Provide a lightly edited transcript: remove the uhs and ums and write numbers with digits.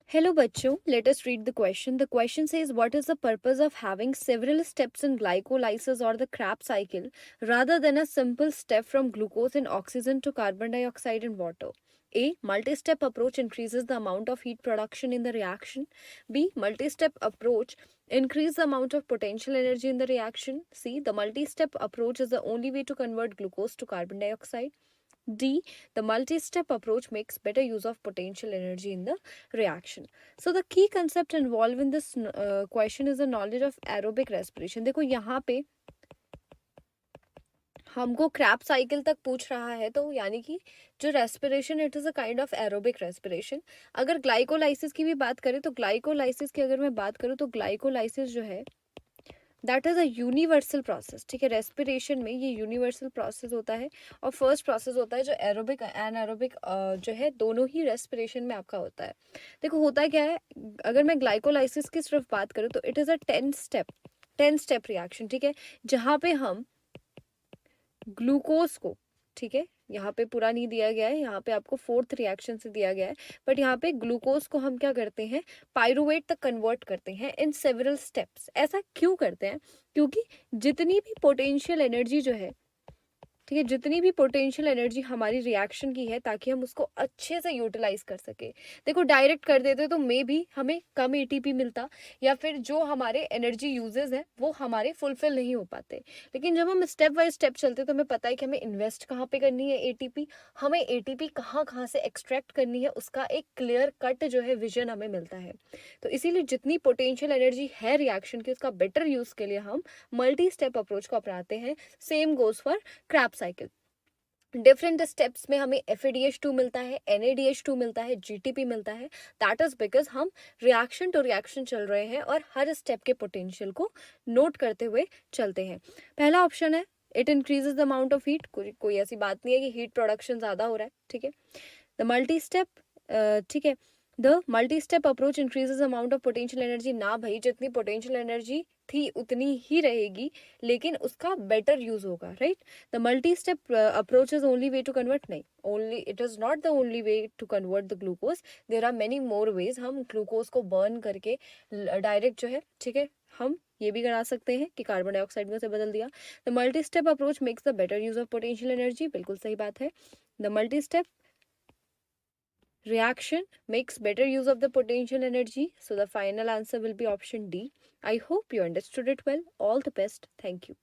Hello bachcho, let us read the question. The question says, what is the purpose of having several steps in glycolysis or the Krebs cycle rather than a simple step from glucose and oxygen to carbon dioxide and water? A. Multi-step approach increases the amount of heat production in the reaction. B. Multi-step approach increase the amount of potential energy in the reaction. C. The multi-step approach is the only way to convert glucose to carbon dioxide. D. The multi-step approach makes better use of potential energy in the reaction. So the key concept involved in this question is the knowledge of aerobic respiration. देखो यहाँ पे हमको Krebs cycle तक पूछ रहा है, तो यानी कि जो respiration it is a kind of aerobic respiration. अगर ग्लाइकोलाइसिस की भी बात करें तो ग्लाइकोलाइसिस की अगर मैं बात करूँ तो ग्लाइकोलाइसिस जो है that is a universal process. ठीक है, रेस्पिरेशन में ये यूनिवर्सल प्रोसेस होता है और फर्स्ट प्रोसेस होता है जो एरोबिक एंड एरोबिक जो है दोनों ही रेस्पिरेशन में आपका होता है. देखो होता क्या है, अगर मैं ग्लाइकोलाइसिस की सिर्फ बात करूँ तो it is a 10 step reaction. ठीक है, जहाँ पे हम ग्लूकोज को, ठीक है, यहाँ पे पूरा नहीं दिया गया है, यहाँ पे आपको फोर्थ रिएक्शन से दिया गया है, बट यहाँ पे ग्लूकोज को हम क्या करते हैं, पायरुवेट तक कन्वर्ट करते हैं इन सेवरल स्टेप्स. ऐसा क्यों करते हैं? क्योंकि जितनी भी पोटेंशियल एनर्जी जो है, ठीक है, जितनी भी पोटेंशियल एनर्जी हमारी रिएक्शन की है, ताकि हम उसको अच्छे से यूटिलाइज कर सके. देखो डायरेक्ट कर देते तो मे भी हमें कम एटीपी मिलता, या फिर जो हमारे एनर्जी यूजेस हैं वो हमारे फुलफिल नहीं हो पाते. लेकिन जब हम स्टेप बाय स्टेप चलते तो हमें पता है कि हमें इन्वेस्ट कहाँ पे करनी है एटीपी, हमें एटीपी कहाँ कहाँ से एक्सट्रैक्ट करनी है, उसका एक क्लियर कट जो है विजन हमें मिलता है. तो इसीलिए जितनी पोटेंशियल एनर्जी है रिएक्शन की, उसका बेटर यूज के लिए हम मल्टी स्टेप अप्रोच को अपनाते हैं. Same goes for Krebs cycle. Different steps में हमें FADH2 मिलता है, NADH2 मिलता है, GTP मिलता है. दैट इज बिकॉज हम रिएक्शन टू रिएक्शन चल रहे हैं और हर स्टेप के पोटेंशियल को नोट करते हुए चलते हैं. पहला ऑप्शन है it increases the amount of heat. कोई ऐसी बात नहीं है कि हीट प्रोडक्शन ज़्यादा हो रहा है. ठीक है, द मल्टी स्टेप, ठीक है, the multi step approach increases amount of potential energy. ना भाई, जितनी पोटेंशियल एनर्जी थी उतनी ही रहेगी, लेकिन उसका बेटर यूज होगा. Right, the multi step approach is only way to convert. नहीं, only it is not the only way to convert the glucose. There are many more ways. हम ग्लूकोज को burn करके डायरेक्ट जो है, ठीक है, हम ये भी करा सकते हैं कि कार्बन डाइऑक्साइड में से बदल दिया. The multi step approach makes the better use of potential energy. बिल्कुल सही बात है. The multi step reaction makes better use of the potential energy. So the final answer will be option D. I hope you understood it well. All the best. Thank you.